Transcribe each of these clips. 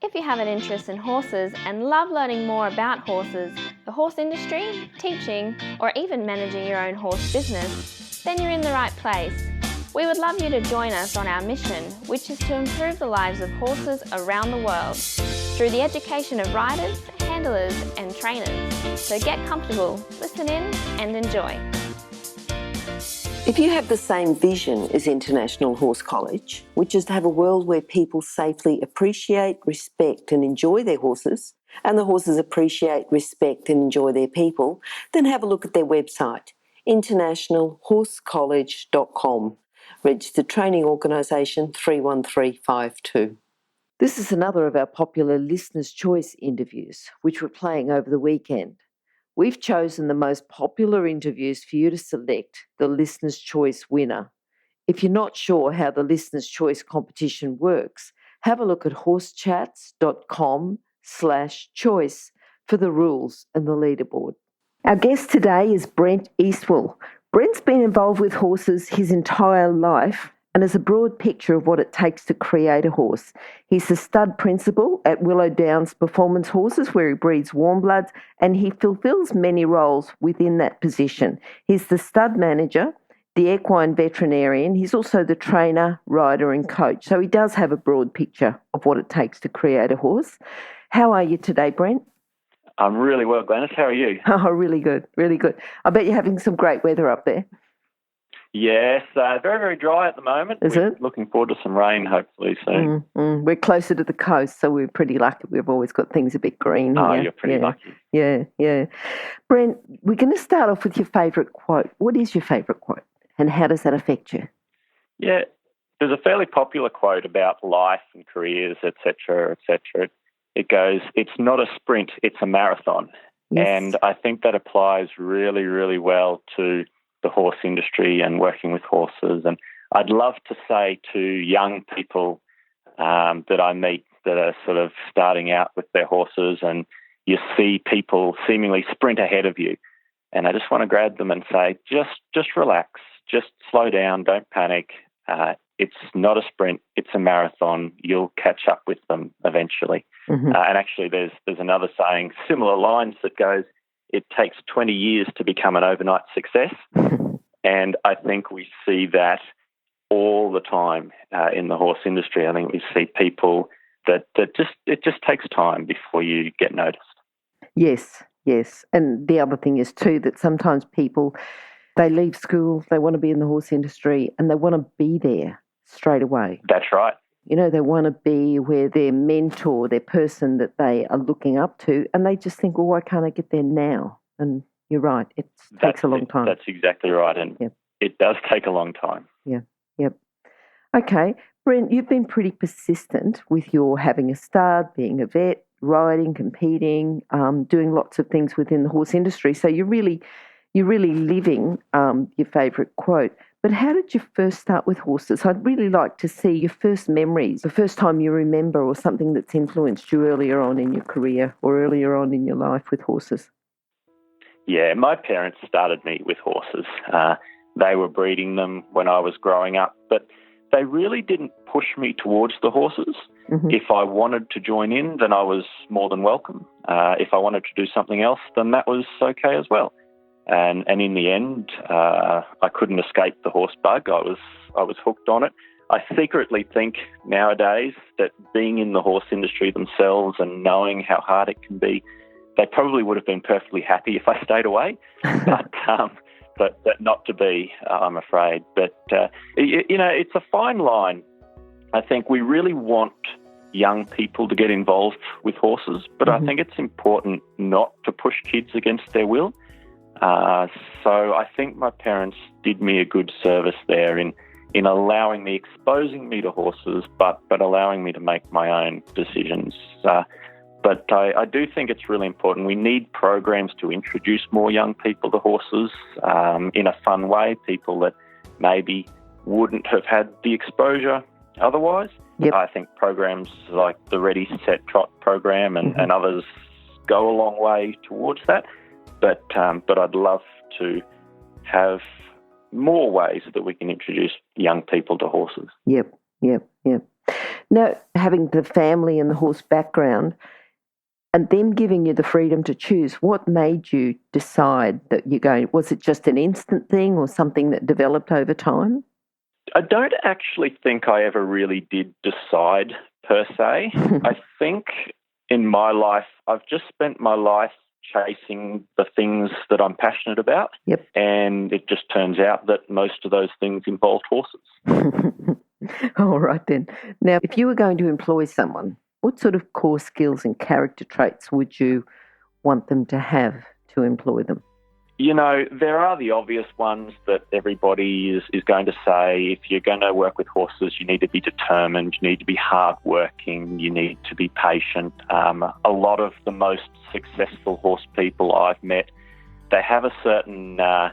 If you have an interest in horses and love learning more about horses, the horse industry, teaching, or even managing your own horse business, then you're in the right place. We would love you to join us on our mission, which is to improve the lives of horses around the world through the education of riders, handlers, and trainers. So get comfortable, listen in, and enjoy. If you have the same vision as International Horse College, which is to have a world where people safely appreciate, respect and enjoy their horses, and the horses appreciate, respect and enjoy their people, then have a look at their website, internationalhorsecollege.com, registered training organisation 31352. This is another of our popular Listener's Choice interviews, which we're playing over the weekend. We've chosen the most popular interviews for you to select the Listener's Choice winner. If you're not sure how the Listener's Choice competition works, have a look at horsechats.com/choice for the rules and the leaderboard. Our guest today is Brent Eastwell. Brent's been involved with horses his entire life and has a broad picture of what it takes to create a horse. He's the stud principal at Willow Downs Performance Horses, where he breeds warm bloods, and he fulfills many roles within that position. He's the stud manager, the equine veterinarian. He's also the trainer, rider and coach. So he does have a broad picture of what it takes to create a horse. How are you today, Brent? I'm really well, Glenys. How are you? Oh, really good, really good. I bet you're having some great weather up there. Yes, very, very dry at the moment. We're looking forward to some rain, hopefully, soon. We're closer to the coast, so we're pretty lucky. We've always got things a bit green here. Oh, you're pretty lucky. Yeah. Brent, we're going to start off with your favourite quote. What is your favourite quote, and how does that affect you? Yeah, there's a fairly popular quote about life and careers, etc., etc. It goes, "It's not a sprint, it's a marathon." Yes. And I think that applies really, really well to the horse industry and working with horses. And I'd love to say to young people that I meet that are sort of starting out with their horses, and you see people seemingly sprint ahead of you, and I just want to grab them and say, just relax, just slow down, don't panic. It's not a sprint, it's a marathon. You'll catch up with them eventually. Mm-hmm. And actually there's another saying, similar lines, that goes, it takes 20 years to become an overnight success. And I think we see that all the time in the horse industry. I think we see people that it just takes time before you get noticed. Yes. And the other thing is too that sometimes people, they leave school, they want to be in the horse industry and they want to be there straight away. That's right. You know, they want to be where their mentor, their person that they are looking up to, and they just think, well, why can't I get there now? And you're right, it takes a long time. That's exactly right, and It does take a long time. Yep. Okay, Brent, you've been pretty persistent with your having a stud, being a vet, riding, competing, doing lots of things within the horse industry. So you're really living your favourite quote. But how did you first start with horses? I'd really like to see your first memories, the first time you remember, or something that's influenced you earlier on in your career or earlier on in your life with horses. Yeah, my parents started me with horses. They were breeding them when I was growing up, but they really didn't push me towards the horses. Mm-hmm. If I wanted to join in, then I was more than welcome. If I wanted to do something else, then that was okay as well. And in the end, I couldn't escape the horse bug. I was hooked on it. I secretly think nowadays that being in the horse industry themselves and knowing how hard it can be, they probably would have been perfectly happy if I stayed away, but not to be, I'm afraid. But, it's a fine line. I think we really want young people to get involved with horses, but I think it's important not to push kids against their will. So I think my parents did me a good service there in allowing me, exposing me to horses, but allowing me to make my own decisions. But I do think it's really important. We need programs to introduce more young people to horses in a fun way, people that maybe wouldn't have had the exposure otherwise. Yep. I think programs like the Ready, Set, Trot program and others go a long way towards that. But I'd love to have more ways that we can introduce young people to horses. Yep. Now, having the family and the horse background and them giving you the freedom to choose, what made you decide that you're going? Was it just an instant thing or something that developed over time? I don't actually think I ever really did decide per se. I think in my life, I've just spent my life chasing the things that I'm passionate about. Yep. And it just turns out that most of those things involved horses. All right then. Now, if you were going to employ someone, what sort of core skills and character traits would you want them to have to employ them? You know, there are the obvious ones that everybody is going to say. If you're going to work with horses, you need to be determined, you need to be hardworking, you need to be patient. A lot of the most successful horse people I've met, they have a certain, I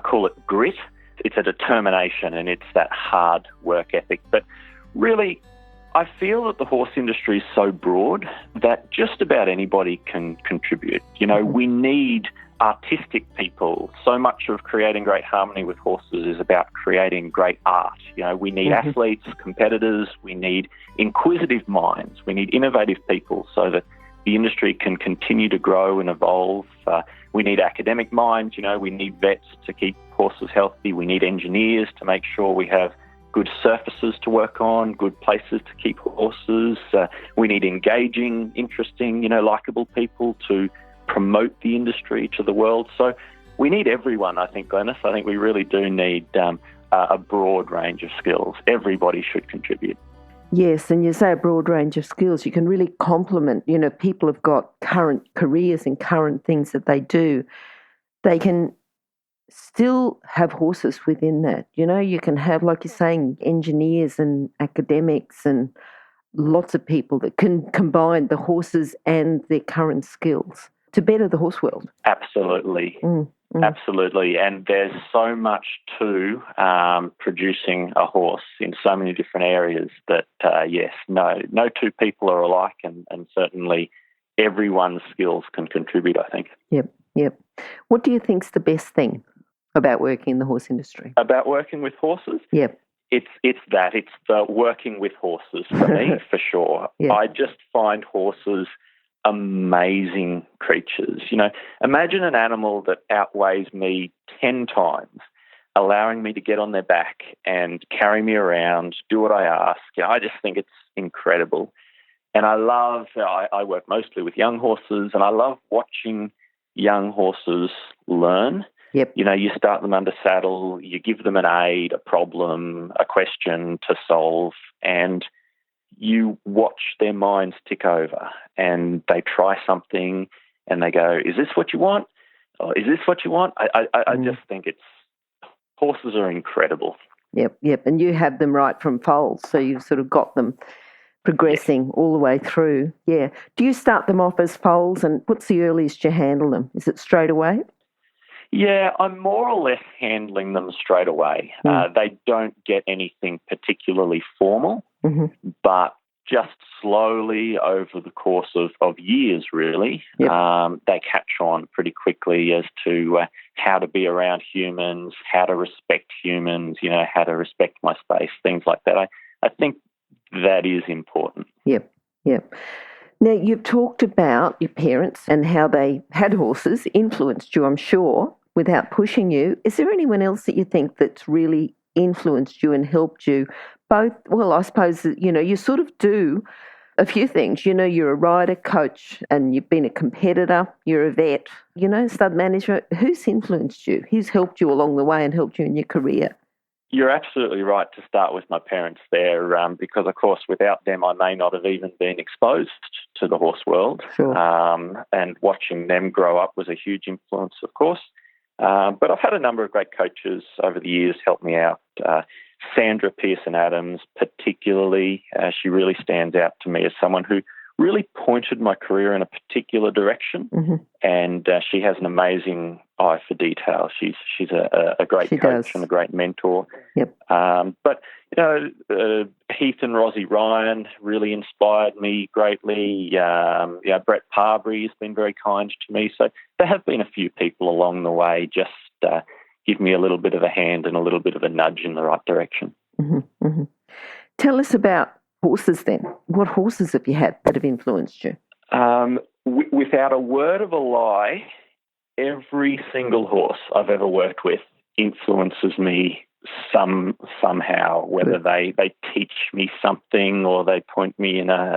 call it grit. It's a determination and it's that hard work ethic. But really, I feel that the horse industry is so broad that just about anybody can contribute. You know, we need artistic people. So much of creating great harmony with horses is about creating great art. You know, we need athletes, competitors, we need inquisitive minds, we need innovative people so that the industry can continue to grow and evolve. We need academic minds, you know, we need vets to keep horses healthy, we need engineers to make sure we have good surfaces to work on, good places to keep horses. We need engaging, interesting, you know, likeable people to promote the industry to the world. So we need everyone, I think, Glenys. I think we really do need a broad range of skills. Everybody should contribute. Yes, and you say a broad range of skills. You can really complement, you know, people have got current careers and current things that they do. They can still have horses within that. You know, you can have, like you're saying, engineers and academics and lots of people that can combine the horses and their current skills to better the horse world. Absolutely. Absolutely. And there's so much to producing a horse in so many different areas that, yes, no two people are alike, and certainly everyone's skills can contribute, I think. Yep. What do you think's the best thing about working in the horse industry? About working with horses? Yep. It's the working with horses for me, for sure. Yep. I just find horses amazing creatures. You know, imagine an animal that outweighs me 10 times, allowing me to get on their back and carry me around, do what I ask. You know, I just think it's incredible. And I work mostly with young horses, and I love watching young horses learn. Yep. You know, you start them under saddle, you give them an aid, a problem, a question to solve, and you watch their minds tick over, and they try something and they go, is this what you want? Oh, is this what you want? I just think horses are incredible. Yep. And you have them right from foals, so you've sort of got them progressing all the way through. Yeah. Do you start them off as foals, and what's the earliest you handle them? Is it straight away? Yeah, I'm more or less handling them straight away. They don't get anything particularly formal, but just slowly over the course of years, really, they catch on pretty quickly as to how to be around humans, how to respect humans, you know, how to respect my space, things like that. I think that is important. Yep. Now, you've talked about your parents and how they had horses, influenced you, I'm sure, without pushing you. Is there anyone else that you think that's really influenced you and helped you? Both, well, I suppose, you know, you sort of do a few things. You know, you're a rider, coach, and you've been a competitor, you're a vet, you know, stud manager. Who's influenced you? Who's helped you along the way and helped you in your career? You're absolutely right to start with my parents there, because, of course, without them, I may not have even been exposed to the horse world. Sure. And watching them grow up was a huge influence, of course. But I've had a number of great coaches over the years help me out. Sandra Pearson-Adams, particularly, she really stands out to me as someone who really pointed my career in a particular direction, and she has an amazing eye for detail. She's a great coach and a great mentor. Yep. But you know, Heath and Rosie Ryan really inspired me greatly. Brett Parbury has been very kind to me. So there have been a few people along the way just give me a little bit of a hand and a little bit of a nudge in the right direction. Tell us about horses then? What horses have you had that have influenced you? Without a word of a lie, every single horse I've ever worked with influences me somehow, whether they teach me something or they point me in a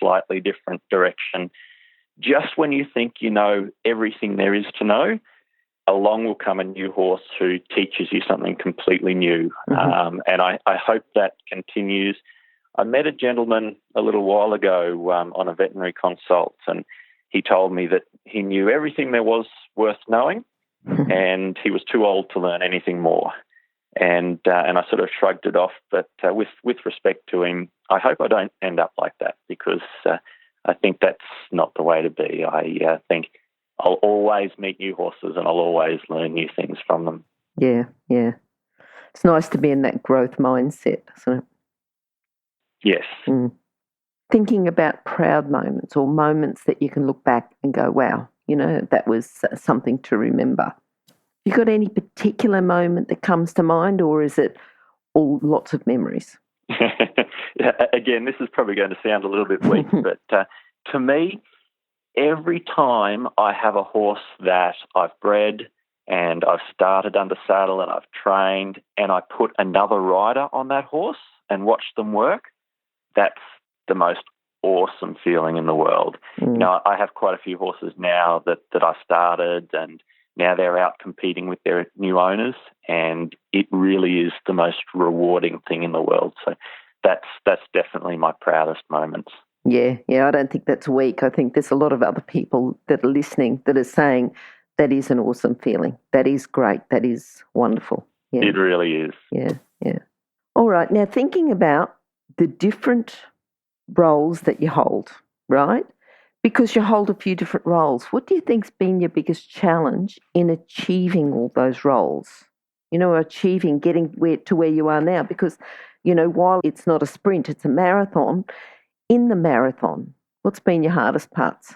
slightly different direction. Just when you think you know everything there is to know, along will come a new horse who teaches you something completely new. Mm-hmm. And I hope that continues. I met a gentleman a little while ago on a veterinary consult, and he told me that he knew everything there was worth knowing, and he was too old to learn anything more. And I sort of shrugged it off, but with respect to him, I hope I don't end up like that, because I think that's not the way to be. I think I'll always meet new horses and I'll always learn new things from them. Yeah. It's nice to be in that growth mindset, isn't it? Yes. Mm. Thinking about proud moments or moments that you can look back and go, wow, that was something to remember. You got any particular moment that comes to mind, or is it all lots of memories? Again, this is probably going to sound a little bit weak, but to me, every time I have a horse that I've bred and I've started under saddle and I've trained and I put another rider on that horse and watch them work, that's the most awesome feeling in the world. Mm. I have quite a few horses now that I started, and now they're out competing with their new owners, and it really is the most rewarding thing in the world. So that's definitely my proudest moments. Yeah, I don't think that's weak. I think there's a lot of other people that are listening that are saying that is an awesome feeling. That is great. That is wonderful. Yeah. It really is. Yeah. All right. Now, thinking about the different roles that you hold, right? Because you hold a few different roles. What do you think's been your biggest challenge in achieving all those roles? Getting to where you are now? Because, while it's not a sprint, it's a marathon. In the marathon, what's been your hardest parts?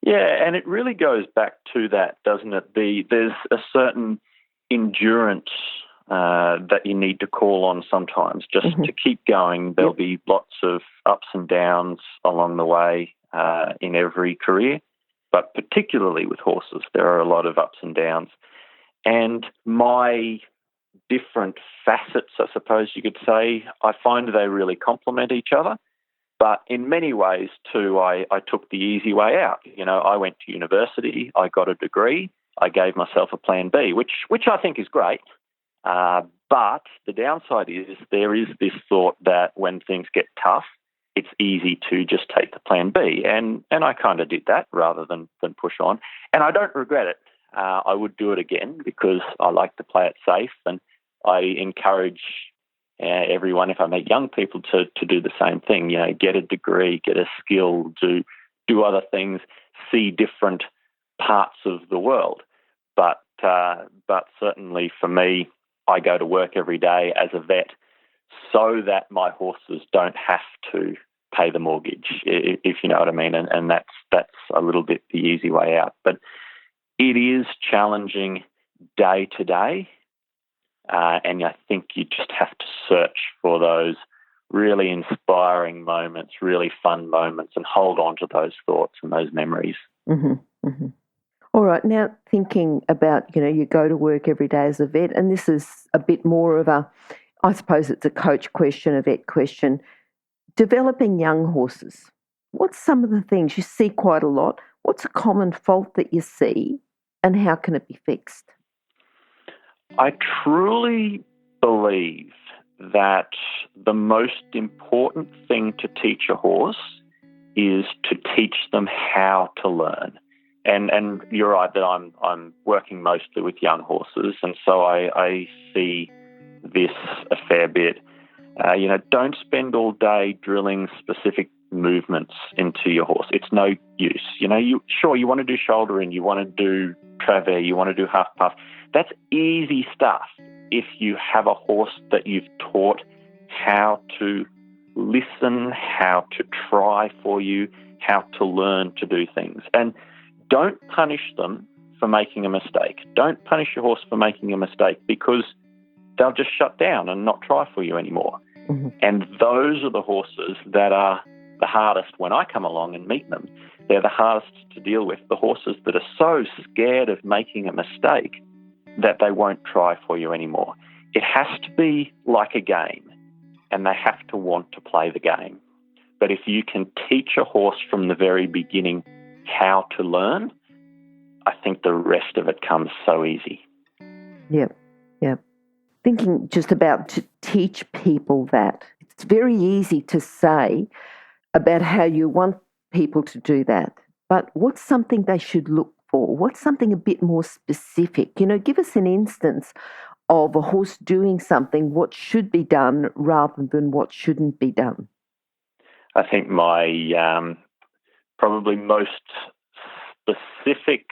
Yeah, and it really goes back to that, doesn't it? There's a certain endurance that you need to call on sometimes just to keep going. There'll be lots of ups and downs along the way in every career, but particularly with horses, there are a lot of ups and downs. And my different facets, I suppose you could say, I find they really complement each other. But in many ways, too, I took the easy way out. I went to university, I got a degree, I gave myself a plan B, which I think is great. But the downside is there is this thought that when things get tough, it's easy to just take the plan B. And I kind of did that rather than push on. And I don't regret it. I would do it again because I like to play it safe. And I encourage everyone, if I meet young people, to do the same thing. Get a degree, get a skill, do other things, see different parts of the world. But certainly for me, I go to work every day as a vet so that my horses don't have to pay the mortgage, if you know what I mean. And that's a little bit the easy way out. But it is challenging day to day. And I think you just have to search for those really inspiring moments, really fun moments, and hold on to those thoughts and those memories. Mm-hmm, mm-hmm. All right, now thinking about, you go to work every day as a vet, and this is a bit more of I suppose it's a coach question, a vet question. Developing young horses, what's some of the things you see quite a lot? What's a common fault that you see, and how can it be fixed? I truly believe that the most important thing to teach a horse is to teach them how to learn. And you're right that I'm working mostly with young horses, and so I see this a fair bit. Don't spend all day drilling specific movements into your horse. It's no use. You want to do shoulder in, you want to do travers, you want to do half puff. That's easy stuff if you have a horse that you've taught how to listen, how to try for you, how to learn to do things. And don't punish them for making a mistake. Don't punish your horse for making a mistake, because they'll just shut down and not try for you anymore. And those are the horses that are the hardest when I come along and meet them. They're the hardest to deal with, the horses that are so scared of making a mistake that they won't try for you anymore. It has to be like a game, and they have to want to play the game. But if you can teach a horse from the very beginning how to learn, I think the rest of it comes so easy. Yep. Thinking just about to teach people that. It's very easy to say about how you want people to do that, but what's something they should look for? What's something a bit more specific? Give us an instance of a horse doing something, what should be done rather than what shouldn't be done. I think my probably most specific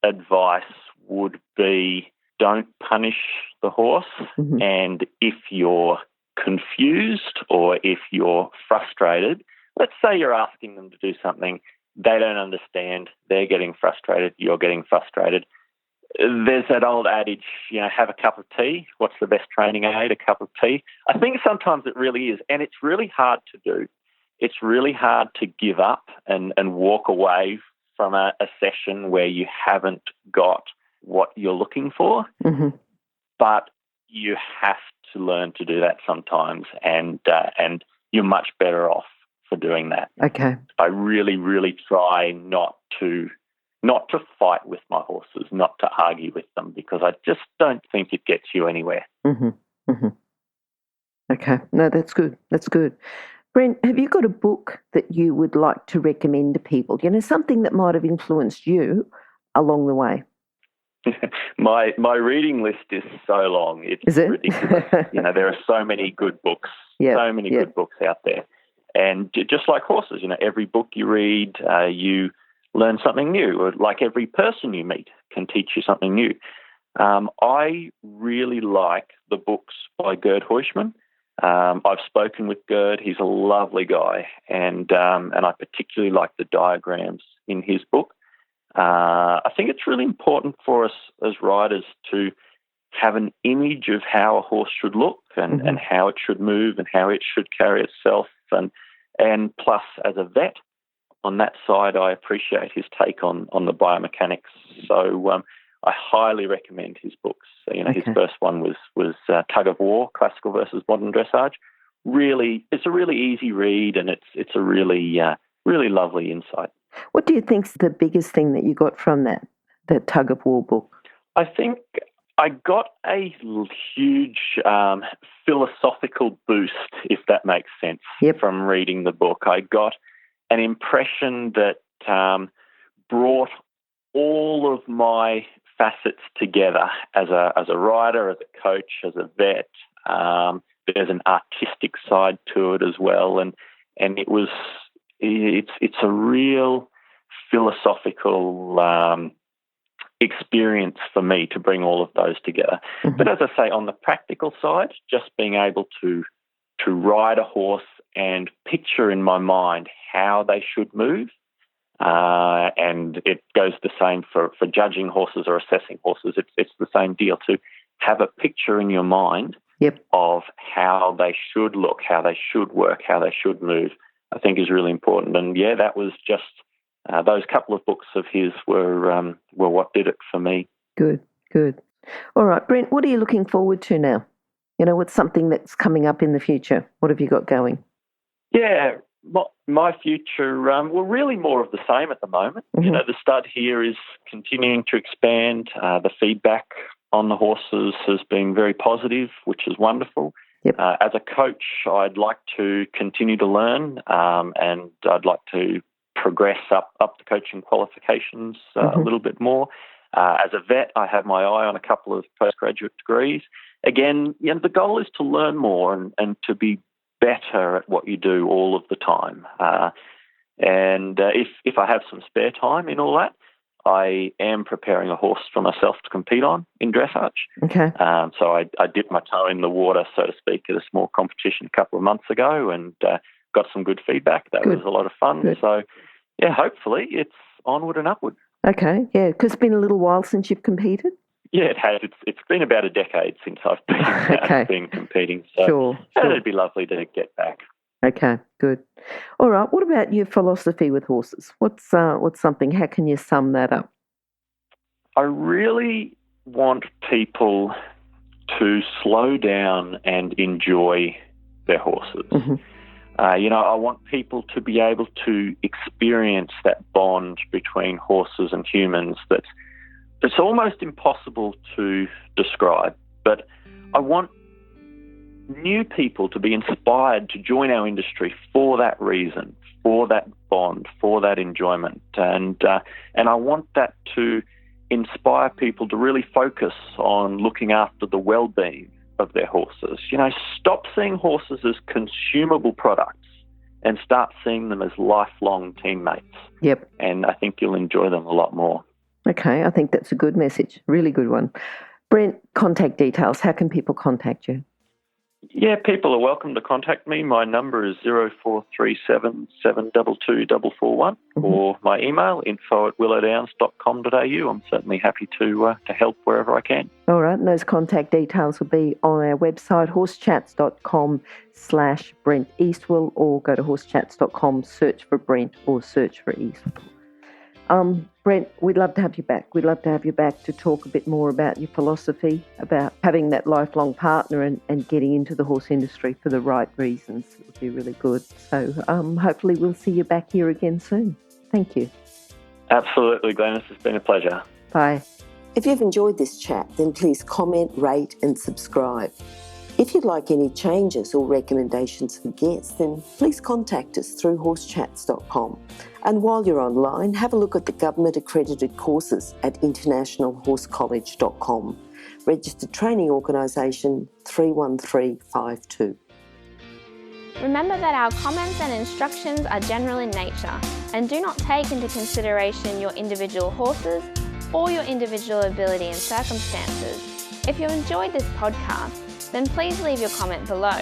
advice would be don't punish the horse. And if you're confused or if you're frustrated, let's say you're asking them to do something, they don't understand, they're getting frustrated, you're getting frustrated. There's that old adage, have a cup of tea. What's the best training aid? A cup of tea. I think sometimes it really is, and it's really hard to do. It's really hard to give up and walk away from a session where you haven't got what you're looking for. But you have to learn to do that sometimes, and you're much better off for doing that. Okay. I really, really try not to fight with my horses, not to argue with them, because I just don't think it gets you anywhere. Okay. No, that's good. That's good. Brent, have you got a book that you would like to recommend to people? Something that might have influenced you along the way. My reading list is so long. It's ridiculous. There are so many good books, good books out there. And just like horses, every book you read, you learn something new. Or like every person you meet can teach you something new. I really like the books by Gerd Huysman. I've spoken with Gerd. He's a lovely guy, and I particularly like the diagrams in his book. I think it's really important for us as riders to have an image of how a horse should look and how it should move and how it should carry itself. And plus, as a vet, on that side, I appreciate his take on the biomechanics. So I highly recommend his books. His first one was Tug of War, Classical versus Modern Dressage. Really, it's a really easy read, and it's a really lovely insight. What do you think's the biggest thing that you got from that Tug of War book? I think I got a huge philosophical boost, if that makes sense, from reading the book. I got an impression that brought all of my facets together as a rider, as a coach, as a vet. There's an artistic side to it as well, and it's a real philosophical experience for me to bring all of those together. But as I say, on the practical side, just being able to ride a horse and picture in my mind how they should move, and it goes the same for judging horses or assessing horses. It's the same deal, to have a picture in your mind of how they should look, how they should work, how they should move, I think is really important. And that was just those couple of books of his were what did it for me. Good. All right, Brent, what are you looking forward to now? What's something that's coming up in the future? What have you got going? Yeah, my future, really more of the same at the moment. The stud here is continuing to expand. The feedback on the horses has been very positive, which is wonderful. As a coach, I'd like to continue to learn, and I'd like to progress up the coaching qualifications a little bit more. As a vet, I have my eye on a couple of postgraduate degrees. Again, the goal is to learn more and to be better at what you do all of the time. And if I have some spare time in all that, I am preparing a horse for myself to compete on in dressage. Okay. So I dipped my toe in the water, so to speak, at a small competition a couple of months ago, and got some good feedback. That was a lot of fun. Good. So, hopefully it's onward and upward. Okay, because it's been a little while since you've competed. Yeah, it has. It's been about a decade since I've been competing. So sure. It'd be lovely to get back. Okay, good. All right. What about your philosophy with horses? What's something? How can you sum that up? I really want people to slow down and enjoy their horses. Mm-hmm. I want people to be able to experience that bond between horses and humans that's almost impossible to describe. But I want new people to be inspired to join our industry for that reason, for that bond, for that enjoyment. And I want that to inspire people to really focus on looking after the well-being of their horses. Stop seeing horses as consumable products and start seeing them as lifelong teammates. Yep. And I think you'll enjoy them a lot more. Okay, I think that's a good message. Really good one. Brent, contact details. How can people contact you? Yeah, people are welcome to contact me. My number is 0437 722 441 or my email info@willowdowns.com.au. I'm certainly happy to help wherever I can. All right, and those contact details will be on our website, horsechats.com/Brent Eastwell, or go to horsechats.com, search for Brent or search for Eastwell. Brent, we'd love to have you back. We'd love to have you back to talk a bit more about your philosophy, about having that lifelong partner and getting into the horse industry for the right reasons. It would be really good. So hopefully we'll see you back here again soon. Thank you. Absolutely, Glenys. It's been a pleasure. Bye. If you've enjoyed this chat, then please comment, rate and subscribe. If you'd like any changes or recommendations for guests, then please contact us through horsechats.com. And while you're online, have a look at the government-accredited courses at internationalhorsecollege.com. Registered Training Organisation 31352. Remember that our comments and instructions are general in nature and do not take into consideration your individual horses or your individual ability and circumstances. If you enjoyed this podcast, then please leave your comment below.